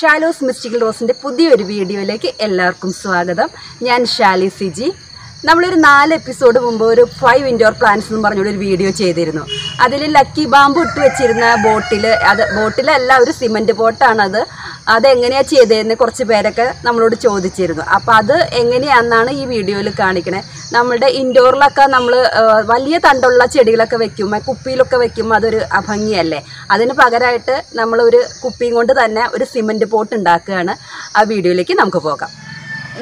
ഷാലോസ് mystical റോസിൻ്റെ പുതിയൊരു വീഡിയോയിലേക്ക് എല്ലാവർക്കും സ്വാഗതം. ഞാൻ ഷാലി സിജി. നമ്മളൊരു 4 എപ്പിസോഡ് മുമ്പ് ഒരു 5 ഇൻഡോർ പ്ലാന്റ്സ് എന്ന് പറഞ്ഞൊരു വീഡിയോ ചെയ്തിരുന്നു. അതിൽ ലക്കി ബാമ്പു ഇട്ട് വെച്ചിരുന്ന ബോട്ടിലല്ല, ഒരു സിമൻറ്റ് ബോട്ടാണത്. അതെങ്ങനെയാണ് ചെയ്തതെന്ന് കുറച്ച് പേരൊക്കെ നമ്മളോട് ചോദിച്ചിരുന്നു. അപ്പോൾ അത് എങ്ങനെയാണെന്നാണ് ഈ വീഡിയോയിൽ കാണിക്കണേ. നമ്മുടെ ഇൻഡോറിലൊക്കെ നമ്മൾ വലിയ തണ്ടുള്ള ചെടികളൊക്കെ വെക്കുമ്പോൾ, കുപ്പിയിലൊക്കെ വെക്കുമ്പോൾ അതൊരു അഭംഗിയല്ലേ. അതിന് പകരമായിട്ട് നമ്മളൊരു കുപ്പിയും കൊണ്ട് തന്നെ ഒരു സിമൻറ്റ് പോട്ട് ഉണ്ടാക്കുകയാണ്. ആ വീഡിയോയിലേക്ക് നമുക്ക് പോകാം.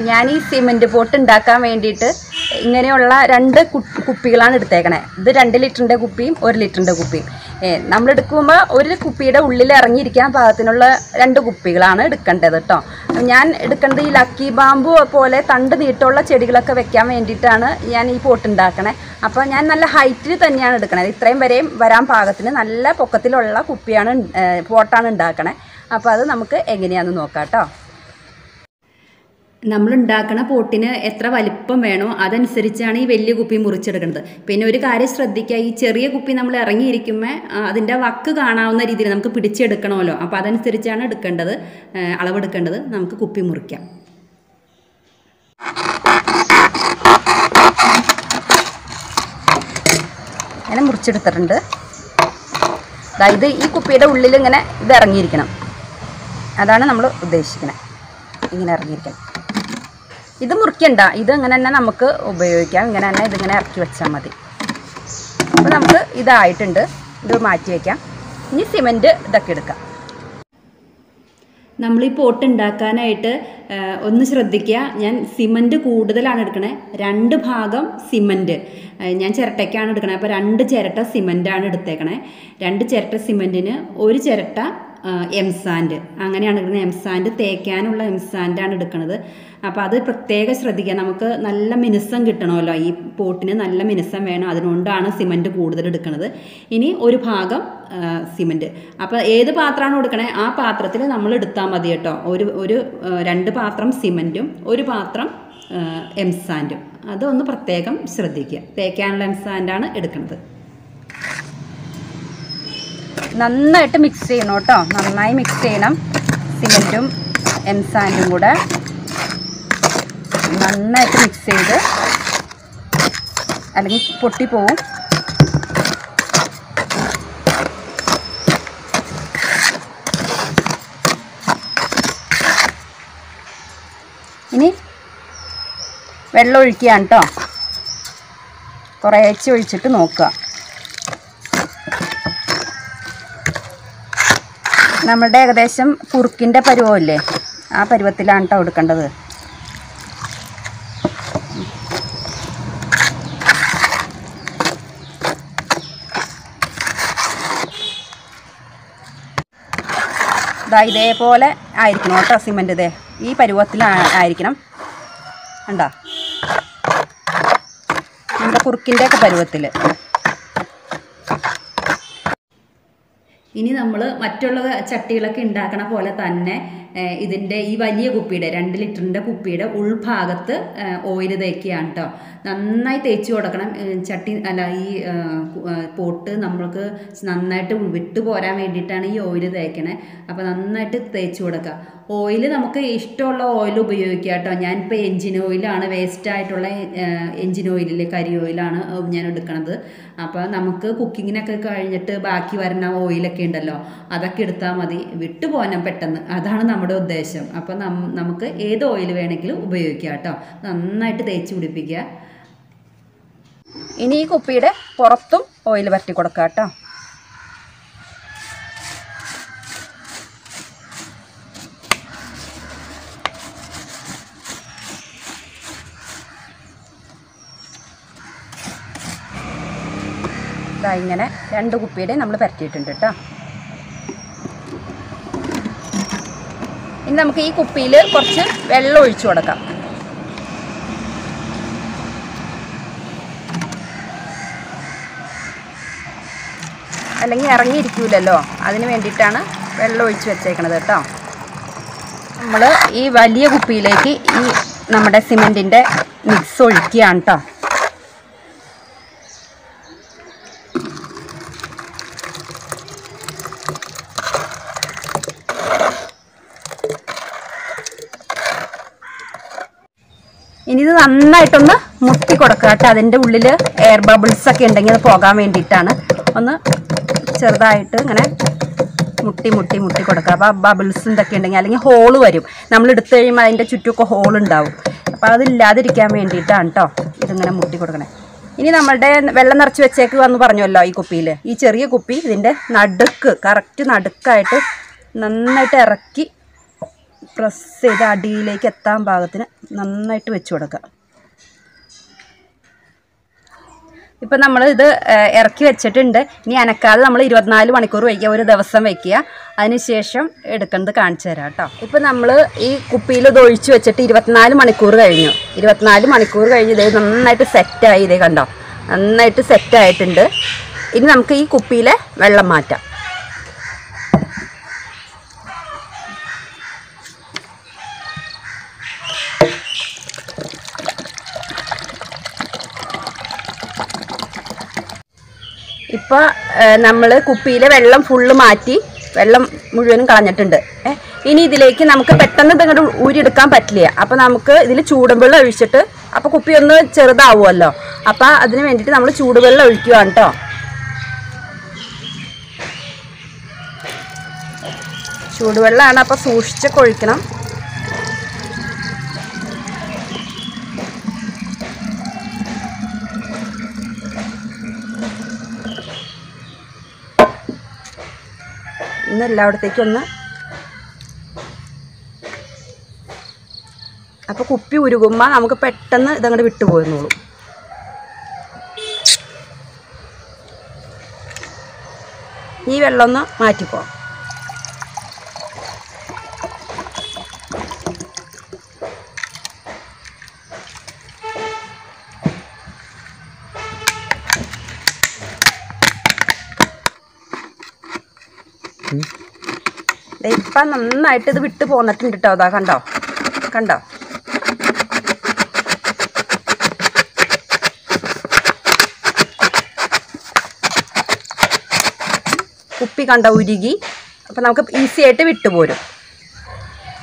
ഞാൻ ഈ സിമൻറ്റ് പോട്ട് ഉണ്ടാക്കാൻ വേണ്ടിയിട്ട് ഇങ്ങനെയുള്ള 2 കുപ്പികളാണ് എടുത്തേക്കണേ. ഇത് 2 ലിറ്ററിൻ്റെ കുപ്പിയും 1 ലിറ്ററിൻ്റെ കുപ്പിയും. നമ്മളെടുക്കുമ്പോൾ ഒരു കുപ്പിയുടെ ഉള്ളിൽ ഇറങ്ങിയിരിക്കാൻ പാകത്തിനുള്ള 2 കുപ്പികളാണ് എടുക്കേണ്ടത് കേട്ടോ. ഞാൻ എടുക്കേണ്ടത് ഈ ലക്കി ബാമ്പു പോലെ തണ്ട് നീട്ടമുള്ള ചെടികളൊക്കെ വെക്കാൻ വേണ്ടിയിട്ടാണ് ഞാൻ ഈ പോട്ട് ഉണ്ടാക്കണേ. അപ്പോൾ ഞാൻ നല്ല ഹൈറ്റിൽ തന്നെയാണ് എടുക്കണത്. ഇത്രയും വരെയും വരാൻ പാകത്തിന് നല്ല പൊക്കത്തിലുള്ള പോട്ടാണ് ഉണ്ടാക്കണേ. അപ്പോൾ അത് നമുക്ക് എങ്ങനെയാണെന്ന് നോക്കാം കേട്ടോ. നമ്മൾ ഉണ്ടാക്കുന്ന പോട്ടിന് എത്ര വലിപ്പം വേണോ അതനുസരിച്ചാണ് ഈ വലിയ കുപ്പി മുറിച്ചെടുക്കുന്നത്. പിന്നെ ഒരു കാര്യം ശ്രദ്ധിക്കുക, ഈ ചെറിയ കുപ്പി നമ്മൾ ഇറങ്ങിയിരിക്കുമ്പോൾ അതിൻ്റെ വക്ക് കാണാവുന്ന രീതിയിൽ നമുക്ക് പിടിച്ചെടുക്കണമല്ലോ. അപ്പോൾ അതനുസരിച്ചാണ് അളവെടുക്കേണ്ടത്. നമുക്ക് കുപ്പി മുറിക്കാം. ഇങ്ങനെ മുറിച്ചെടുത്തിട്ടുണ്ട്. അതായത് ഈ കുപ്പിയുടെ ഉള്ളിൽ ഇങ്ങനെ ഇത് ഇറങ്ങിയിരിക്കണം. അതാണ് നമ്മൾ ഉദ്ദേശിക്കുന്നത്. ഇങ്ങനെ ഇറങ്ങിയിരിക്കണം. ഇത് മുറിക്കണ്ട, ഇത് ഇങ്ങനെ തന്നെ നമുക്ക് ഉപയോഗിക്കാം. ഇങ്ങനെ തന്നെ ഇതിങ്ങനെ ഇറക്കി വെച്ചാൽ മതി. അപ്പോൾ നമുക്ക് ഇതായിട്ടുണ്ട്. ഇത് മാറ്റി വയ്ക്കാം. ഇനി സിമൻറ്റ് ഇതൊക്കെ എടുക്കാം. നമ്മൾ ഈ പോട്ട് ഉണ്ടാക്കാനായിട്ട് ഒന്ന് ശ്രദ്ധിക്കുക. ഞാൻ സിമൻറ്റ് കൂടുതലാണ് എടുക്കണേ. 2 ഭാഗം സിമൻറ്റ് ഞാൻ ചിരട്ടയ്ക്കാണ് എടുക്കണേ. അപ്പോൾ 2 ചിരട്ട സിമൻറ്റാണ് എടുത്തേക്കണേ. 2 ചിരട്ട സിമൻറ്റിന് 1 ചിരട്ട എംസാൻഡ്, അങ്ങനെയാണ് എടുക്കുന്നത്. എംസാൻഡ് തേക്കാനുള്ള എംസാൻഡാണ് എടുക്കുന്നത്. അപ്പോൾ അത് പ്രത്യേകം ശ്രദ്ധിക്കുക. നമുക്ക് നല്ല മിനുസം കിട്ടണമല്ലോ. ഈ പോട്ടിന് നല്ല മിനുസം വേണം. അതുകൊണ്ടാണ് സിമൻറ്റ് കൂടുതൽ എടുക്കുന്നത്. ഇനി 1 ഭാഗം സിമൻറ്റ്. അപ്പോൾ ഏത് പാത്രമാണ് എടുക്കണേ ആ പാത്രത്തിൽ നമ്മൾ എടുത്താൽ മതി കേട്ടോ. 2 പാത്രം സിമൻറ്റും 1 പാത്രം എംസാൻഡും. അതൊന്ന് പ്രത്യേകം ശ്രദ്ധിക്കുക. തേക്കാനുള്ള എംസാൻഡാണ് എടുക്കുന്നത്. നന്നായിട്ട് മിക്സ് ചെയ്യണം കേട്ടോ. നന്നായി മിക്സ് ചെയ്യണം. സിമൻറ്റും എംസാൻഡും കൂടെ നന്നായിട്ട് മിക്സ് ചെയ്ത്, അല്ലെങ്കിൽ പൊട്ടിപ്പോവും. ഇനി വെള്ളം ഒഴിക്കുകയാണ് കേട്ടോ. കുറേശ്ശെ ഒഴിച്ചിട്ട് നോക്കുക. നമ്മുടെ ഏകദേശം കുറുക്കിൻ്റെ പരുവമില്ലേ, ആ പരുവത്തിലാണ് കേട്ടോ എടുക്കേണ്ടത്. ഇതേപോലെ ആയിരിക്കണം കേട്ടോ സിമൻറ്റ്. ഈ പരുവത്തിലായിരിക്കണം. കണ്ടോ, നമ്മുടെ കുറുക്കിൻ്റെയൊക്കെ പരുവത്തിൽ. ഇനി നമ്മൾ മറ്റുള്ള ചട്ടികളൊക്കെ ഉണ്ടാക്കണ പോലെ തന്നെ ഇതിൻ്റെ ഈ വലിയ കുപ്പിയുടെ 2 ലിറ്ററിൻ്റെ കുപ്പിയുടെ ഉൾഭാഗത്ത് ഓയിൽ തേക്കുകയാണ് കേട്ടോ. നന്നായി തേച്ച് കൊടുക്കണം. ഈ പോട്ട് നമ്മൾക്ക് നന്നായിട്ട് വിട്ടു പോരാൻ വേണ്ടിയിട്ടാണ് ഈ ഓയിൽ തേക്കണേ. അപ്പോൾ നന്നായിട്ട് തേച്ച് കൊടുക്കുക. ഓയിൽ നമുക്ക് ഇഷ്ടമുള്ള ഓയിൽ ഉപയോഗിക്കുക കേട്ടോ. ഞാനിപ്പോൾ എൻജിൻ ഓയിലാണ്, വേസ്റ്റായിട്ടുള്ള എൻജിൻ ഓയിലിലെ കരി ഓയിലാണ് ഞാൻ എടുക്കണത്. അപ്പോൾ നമുക്ക് കുക്കിങ്ങിനൊക്കെ കഴിഞ്ഞിട്ട് ബാക്കി വരുന്ന ഓയിലൊക്കെ ഉണ്ടല്ലോ, അതൊക്കെ എടുത്താൽ മതി. വിട്ടുപോകാൻ പെട്ടെന്ന്. അതാണ് നമ്മുടെ ഉദ്ദേശം. അപ്പോൾ നമുക്ക് ഏത് ഓയിൽ വേണമെങ്കിലും ഉപയോഗിക്കാം കേട്ടോ. നന്നായിട്ട് തേച്ച് പിടിപ്പിക്കുക. ഇനി ഈ കുപ്പിയുടെ പുറത്തും ഓയിൽ പരട്ടി കൊടുക്കുക കേട്ടോ. ഇങ്ങനെ 2 കുപ്പിയുടെ നമ്മൾ പരത്തിയിട്ടുണ്ട് കേട്ടോ. ഇനി നമുക്ക് ഈ കുപ്പിയിൽ കുറച്ച് വെള്ളം ഒഴിച്ചു കൊടുക്കാം. അല്ലെങ്കിൽ ഇറങ്ങിയിരിക്കൂലല്ലോ, അതിന് വേണ്ടിയിട്ടാണ് വെള്ളം ഒഴിച്ച് വെച്ചേക്കണത് കേട്ടോ. നമ്മൾ ഈ വലിയ കുപ്പിയിലേക്ക് ഈ നമ്മുടെ സിമൻറ്റിൻ്റെ മിക്സ് ഒഴിക്കുകയാണ് കേട്ടോ. ഇനി ഇത് നന്നായിട്ടൊന്ന് മുട്ടി കൊടുക്കുക കേട്ടോ. അതിൻ്റെ ഉള്ളിൽ എയർ ബബിൾസ് ഒക്കെ ഉണ്ടെങ്കിൽ അത് പോകാൻ വേണ്ടിയിട്ടാണ്. ഒന്ന് ചെറുതായിട്ട് ഇങ്ങനെ മുട്ടി കൊടുക്കുക. അപ്പോൾ ബബിൾസ് എന്തൊക്കെ ഉണ്ടെങ്കിൽ അല്ലെങ്കിൽ ഹോള് വരും. നമ്മൾ എടുത്തു കഴിയുമ്പോൾ അതിൻ്റെ ചുറ്റുമൊക്കെ ഹോൾ ഉണ്ടാവും. അപ്പോൾ അതില്ലാതിരിക്കാൻ വേണ്ടിയിട്ടാണ് കേട്ടോ ഇതിങ്ങനെ മുട്ടി കൊടുക്കണേ. ഇനി നമ്മളുടെ വെള്ളം നിറച്ച് വെച്ചേക്ക് വന്ന് പറഞ്ഞല്ലോ ഈ കുപ്പിയിൽ. ഈ ചെറിയ കുപ്പി ഇതിൻ്റെ നടുക്ക് കറക്റ്റ് നടുക്കായിട്ട് നന്നായിട്ട് ഇറക്കി പ്രസ് ചെയ്ത് അടിയിലേക്ക് എത്താൻ പാകത്തിന് നന്നായിട്ട് വെച്ച് കൊടുക്കുക. ഇപ്പം നമ്മൾ ഇത് ഇറക്കി വെച്ചിട്ടുണ്ട്. ഇനി അനക്കാതെ നമ്മൾ 24 മണിക്കൂർ വയ്ക്കുക, ഒരു ദിവസം വയ്ക്കുക. അതിനുശേഷം എടുക്കുന്നത് കാണിച്ചു തരാം കേട്ടോ. ഇപ്പം നമ്മൾ ഈ കുപ്പിയിൽ ഇത് ഒഴിച്ച് വെച്ചിട്ട് 24 മണിക്കൂർ കഴിഞ്ഞു. 24 മണിക്കൂർ കഴിഞ്ഞ് ഇതേ നന്നായിട്ട് സെറ്റായി. ഇതേ കണ്ടോ, നന്നായിട്ട് സെറ്റായിട്ടുണ്ട്. ഇനി നമുക്ക് ഈ കുപ്പിയിലെ വെള്ളം മാറ്റാം. ഇപ്പോൾ നമ്മൾ കുപ്പിയിലെ വെള്ളം ഫുള്ള് മാറ്റി, വെള്ളം മുഴുവനും കളഞ്ഞിട്ടുണ്ട്. ഇനി ഇതിലേക്ക് നമുക്ക് പെട്ടെന്ന് ഇതങ്ങോട്ട് ഊരിയെടുക്കാൻ പറ്റില്ല. അപ്പോൾ നമുക്ക് ഇതിൽ ചൂടുവെള്ളം ഒഴിച്ചിട്ട്, അപ്പോൾ കുപ്പി ഒന്ന് ചെറുതാവുമല്ലോ, അപ്പോൾ അതിന് വേണ്ടിയിട്ട് നമ്മൾ ചൂടുവെള്ളം ഒഴിക്കുകയാണ് കേട്ടോ. ചൂടുവെള്ളമാണ്, അപ്പോൾ സൂക്ഷിച്ചൊക്കെ ഒഴിക്കണം. ഇന്ന് എല്ലായിടത്തേക്കും ഒന്ന്. അപ്പോൾ കുപ്പി ഉരുകുമ്പോൾ നമുക്ക് പെട്ടെന്ന് ഇതങ്ങോട്ട് വിട്ടുപോയിരുന്നുള്ളൂ. ഈ വെള്ളം ഒന്ന് മാറ്റിക്കോ. ഇപ്പം നന്നായിട്ട് ഇത് വിട്ട് പോന്നിട്ടുണ്ട് കേട്ടോ. അതാ കണ്ടോ കണ്ടോ, കുപ്പി കണ്ടോ ഉരുകി. അപ്പം നമുക്ക് ഈസി ആയിട്ട് വിട്ടുപോരും.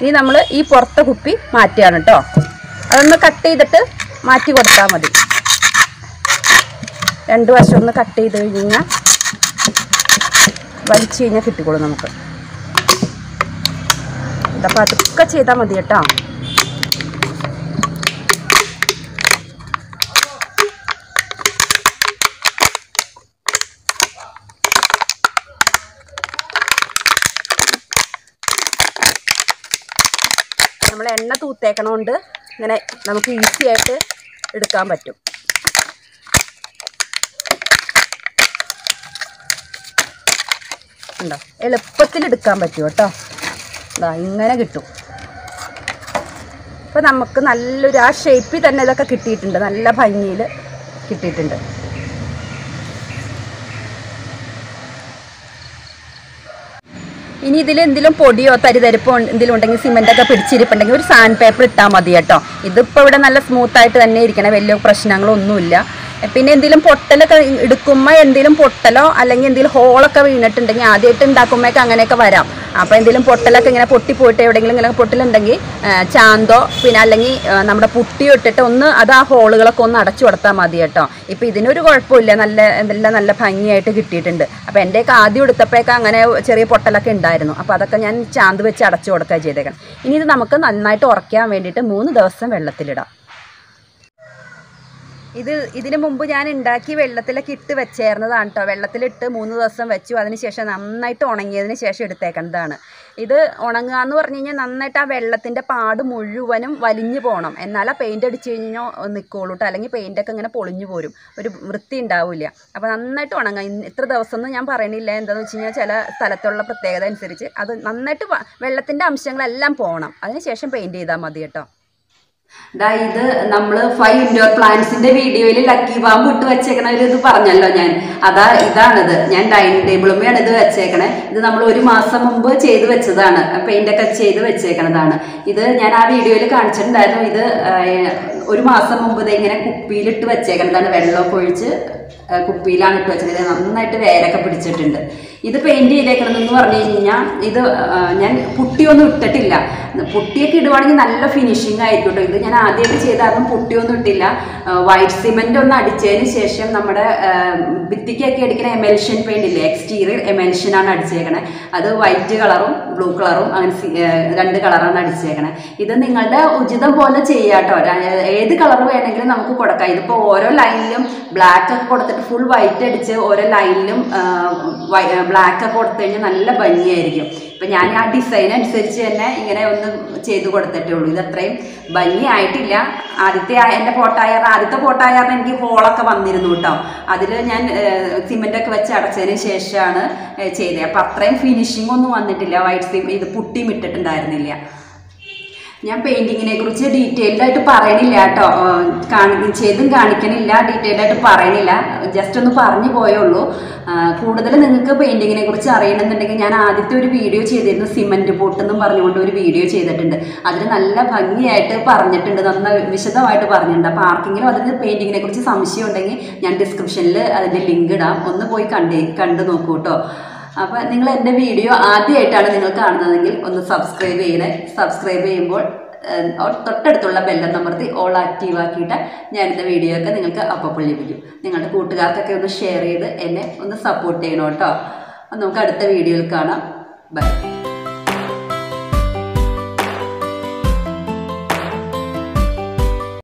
ഇനി നമ്മൾ ഈ പുറത്തെ കുപ്പി മാറ്റുകയാണ് കേട്ടോ. അതൊന്ന് കട്ട് ചെയ്തിട്ട് മാറ്റി കൊടുത്താൽ മതി. 2 വശം ഒന്ന് കട്ട് ചെയ്ത് കഴിഞ്ഞാൽ വലിച്ചു കഴിഞ്ഞാൽ കിട്ടിക്കോളും നമുക്ക്. അപ്പോൾ അതൊക്കെ ചെയ്താൽ മതി കേട്ടോ. നമ്മൾ എണ്ണ തൂത്തേക്കണോണ്ട് ഇങ്ങനെ നമുക്ക് ഈസി ആയിട്ട് എടുക്കാൻ പറ്റും. ഉണ്ടോ, എളുപ്പത്തിൽ എടുക്കാൻ പറ്റും കേട്ടോ. ഇതാ ഇങ്ങനെ കിട്ടും. ഇപ്പോൾ നമുക്ക് നല്ലൊരു ആ ഷേപ്പിൽ തന്നെ ഇതൊക്കെ കിട്ടിയിട്ടുണ്ട്, നല്ല ഭംഗിയിൽ കിട്ടിയിട്ടുണ്ട്. ഇനി ഇതിൽ എന്തെങ്കിലും പൊടിയോ തരിതരിപ്പോ എന്തെങ്കിലും ഉണ്ടെങ്കിൽ, സിമെൻ്റൊക്കെ പിടിച്ചിരിപ്പുണ്ടെങ്കിൽ ഒരു സാൻഡ് പേപ്പർ ഇട്ടാൽ മതി കേട്ടോ. ഇതിപ്പോൾ ഇവിടെ നല്ല സ്മൂത്തായിട്ട് തന്നെ ഇരിക്കണേ, വലിയ പ്രശ്നങ്ങളൊന്നുമില്ല. പിന്നെ എന്തെങ്കിലും പൊട്ടലൊക്കെ എടുക്കുമ്പോൾ എന്തെങ്കിലും പൊട്ടലോ അല്ലെങ്കിൽ എന്തെങ്കിലും ഹോളൊക്കെ വീണിട്ടുണ്ടെങ്കിൽ, ആദ്യമായിട്ട് ഉണ്ടാക്കുമ്പോഴൊക്കെ അങ്ങനെയൊക്കെ വരാം. അപ്പോൾ എന്തെങ്കിലും പൊട്ടലൊക്കെ ഇങ്ങനെ പൊട്ടിപ്പോയിട്ട് എവിടെയെങ്കിലും ഇങ്ങനെ പൊട്ടലുണ്ടെങ്കിൽ ചാന്തോ പിന്നെ അല്ലെങ്കിൽ നമ്മുടെ പുട്ടിയോ ഇട്ടിട്ട് ഒന്ന് അത് ആ ഹോളുകളൊക്കെ ഒന്ന് അടച്ചു കൊടുത്താൽ മതി കേട്ടോ. ഇപ്പോൾ ഇതിനൊരു കുഴപ്പമില്ല, നല്ല ഭംഗിയായിട്ട് കിട്ടിയിട്ടുണ്ട്. അപ്പോൾ എൻ്റെയൊക്കെ ആദ്യം എടുത്തപ്പോഴൊക്കെ അങ്ങനെ ചെറിയ പൊട്ടലൊക്കെ ഉണ്ടായിരുന്നു. അപ്പോൾ അതൊക്കെ ഞാൻ ചാന്ത് വെച്ച് അടച്ചു കൊടുക്കുക ചെയ്തേക്കണം. ഇനി ഇത് നമുക്ക് നന്നായിട്ട് ഉറക്കാൻ വേണ്ടിയിട്ട് 3 ദിവസം വെള്ളത്തിലിടാം. ഇതിന് മുമ്പ് ഞാൻ ഉണ്ടാക്കി വെള്ളത്തിലൊക്കെ ഇട്ട് വെച്ചേർന്നതാണ് കേട്ടോ. വെള്ളത്തിലിട്ട് 3 ദിവസം വെച്ചു. അതിനുശേഷം നന്നായിട്ട് ഉണങ്ങിയതിന് ശേഷം എടുത്തേക്കുന്നതാണ്. ഇത് ഉണങ്ങുക എന്ന് പറഞ്ഞു കഴിഞ്ഞാൽ നന്നായിട്ട് ആ വെള്ളത്തിൻ്റെ പാട് മുഴുവനും വലിഞ്ഞു പോകണം. എന്നാൽ ആ പെയിൻ്റ് അടിച്ച് കഴിഞ്ഞാൽ നിൽക്കുള്ളൂ കേട്ടോ. അല്ലെങ്കിൽ പെയിൻ്റൊക്കെ ഇങ്ങനെ പൊളിഞ്ഞു പോരും, ഒരു വൃത്തി ഉണ്ടാവില്ല. അപ്പോൾ നന്നായിട്ട് ഉണങ്ങുക. ഇത്ര ദിവസം ഒന്നും ഞാൻ പറയണില്ല. എന്താണെന്ന് വെച്ച് കഴിഞ്ഞാൽ ചില സ്ഥലത്തുള്ള പ്രത്യേകത അനുസരിച്ച് അത് നന്നായിട്ട് വെള്ളത്തിൻ്റെ അംശങ്ങളെല്ലാം പോകണം. അതിനുശേഷം പെയിൻറ്റ് ചെയ്താൽ മതി കേട്ടോ. ഇത് നമ്മൾ 5 ഇൻഡോർ പ്ലാന്റ്സിന്റെ വീഡിയോയിൽ ലക്കി ബാമ്പ് ഇട്ട് വെച്ചേക്കണ ഒരു ഇത് പറഞ്ഞല്ലോ ഞാൻ. ഇതാണിത്. ഞാൻ ഡൈനിങ് ടേബിളുമ്മയാണ് ഇത് വെച്ചേക്കണേ. ഇത് നമ്മൾ 1 മാസം മുമ്പ് ചെയ്ത് വെച്ചതാണ്, പെയിന്റ് ഒക്കെ ചെയ്ത് വെച്ചേക്കണതാണ്. ഇത് ഞാൻ ആ വീഡിയോയിൽ കാണിച്ചിട്ടുണ്ടായിരുന്നു. ഇത് 1 മാസം മുമ്പ് ഇത് ഇങ്ങനെ കുപ്പിയിലിട്ട് വെച്ചേക്കണതാണ്. വെള്ളമൊക്കെ ഒഴിച്ച് കുപ്പിയിലാണ് ഇട്ട് വെച്ചത്. നന്നായിട്ട് വേരൊക്കെ പിടിച്ചിട്ടുണ്ട്. ഇത് പെയിൻറ് ചെയ്തേക്കണമെന്ന് പറഞ്ഞു കഴിഞ്ഞാൽ ഇത് ഞാൻ പുട്ടിയൊന്നും ഇട്ടിട്ടില്ല. പുട്ടിയൊക്കെ ഇടുവാണെങ്കിൽ നല്ല ഫിനിഷിങ് ആയിരിക്കും കേട്ടോ. ഇത് ഞാൻ ആദ്യമായിട്ട് ചെയ്താലും പുട്ടിയൊന്നും ഇട്ടില്ല. വൈറ്റ് സിമെൻ്റ് ഒന്ന് അടിച്ചതിന് ശേഷം നമ്മുടെ ഭിത്തിക്കൊക്കെ അടിക്കുന്ന എമൽഷൻ പെയിൻ്റ് ഇല്ലേ, എക്സ്റ്റീരിയർ എമൽഷനാണ് അടിച്ചേക്കണേ. അത് വൈറ്റ് കളറും ബ്ലൂ കളറും അങ്ങനെ 2 കളറാണ് അടിച്ചേക്കണേ. ഇത് നിങ്ങളുടെ ഉചിതം പോലെ ചെയ്യാം കേട്ടോ. ഏത് കളർ വേണമെങ്കിലും നമുക്ക് കൊടുക്കാം. ഇതിപ്പോൾ ഓരോ ലൈനിലും ബ്ലാക്ക് ഒക്കെ കൊടുത്തിട്ട് ഫുൾ വൈറ്റ് അടിച്ച് ഓരോ ലൈനിലും ബ്ലാക്ക് ഒക്കെ കൊടുത്തു കഴിഞ്ഞാൽ നല്ല ഭംഗിയായിരിക്കും. ഇപ്പം ഞാൻ ആ ഡിസൈൻ അനുസരിച്ച് തന്നെ ഇങ്ങനെ ഒന്ന് ചെയ്ത് കൊടുത്തിട്ടേ ഉള്ളൂ. ഇത് അത്രയും ഭംഗിയായിട്ടില്ല. എൻ്റെ ആദ്യത്തെ പോട്ടായാറിന് എനിക്ക് ഹോളൊക്കെ വന്നിരുന്നു കേട്ടോ. അതിൽ ഞാൻ സിമെൻ്റൊക്കെ വെച്ച് അടച്ചതിന് ശേഷമാണ് ചെയ്തത്. അപ്പം അത്രയും ഫിനിഷിംഗ് ഒന്നും വന്നിട്ടില്ല. ഇത് പുട്ടിയും ഇട്ടിട്ടുണ്ടായിരുന്നില്ല. ഞാൻ പെയിൻറ്റിങ്ങിനെ കുറിച്ച് ഡീറ്റെയിൽഡ് ആയിട്ട് പറയണില്ല കേട്ടോ. ചെയ്തും കാണിക്കണില്ല, ഡീറ്റെയിൽഡ് ആയിട്ട് പറയണില്ല. ജസ്റ്റ് ഒന്ന് പറഞ്ഞു പോയുള്ളൂ. കൂടുതൽ നിങ്ങൾക്ക് പെയിൻറ്റിങ്ങിനെ കുറിച്ച് അറിയണമെന്നുണ്ടെങ്കിൽ ഞാൻ ആദ്യത്തെ ഒരു വീഡിയോ ചെയ്തിരുന്നു, സിമൻറ്റ് പോട്ട് എന്നും പറഞ്ഞുകൊണ്ട് ഒരു വീഡിയോ ചെയ്തിട്ടുണ്ട്. അതിൽ നല്ല ഭംഗിയായിട്ട് പറഞ്ഞിട്ടുണ്ട്, നന്നായി വിശദമായിട്ട് പറഞ്ഞിട്ടുണ്ട്. അപ്പോൾ ആർക്കെങ്കിലും അതിന് പെയിൻറ്റിങ്ങിനെ കുറിച്ച് സംശയം ഉണ്ടെങ്കിൽ ഞാൻ ഡിസ്ക്രിപ്ഷനിൽ അതിൻ്റെ ലിങ്ക് ഇടാം. ഒന്ന് പോയി കണ്ടു നോക്കൂ കേട്ടോ. അപ്പോൾ നിങ്ങൾ എൻ്റെ വീഡിയോ ആദ്യമായിട്ടാണ് നിങ്ങൾ കാണുന്നതെങ്കിൽ ഒന്ന് സബ്സ്ക്രൈബ് ചെയ്യണേ. സബ്സ്ക്രൈബ് ചെയ്യുമ്പോൾ തൊട്ടടുത്തുള്ള ബെല്ലം അമർത്തി ഓൾ ആക്റ്റീവ് ആക്കിയിട്ട് ഞാനിൻ്റെ വീഡിയോ ഒക്കെ നിങ്ങൾക്ക് അപ്പോൾ ലഭിക്കും. നിങ്ങളുടെ കൂട്ടുകാർക്കൊക്കെ ഒന്ന് ഷെയർ ചെയ്ത് എന്നെ ഒന്ന് സപ്പോർട്ട് ചെയ്യണം കേട്ടോ. നമുക്ക് അടുത്ത വീഡിയോയിൽ കാണാം. ബൈ.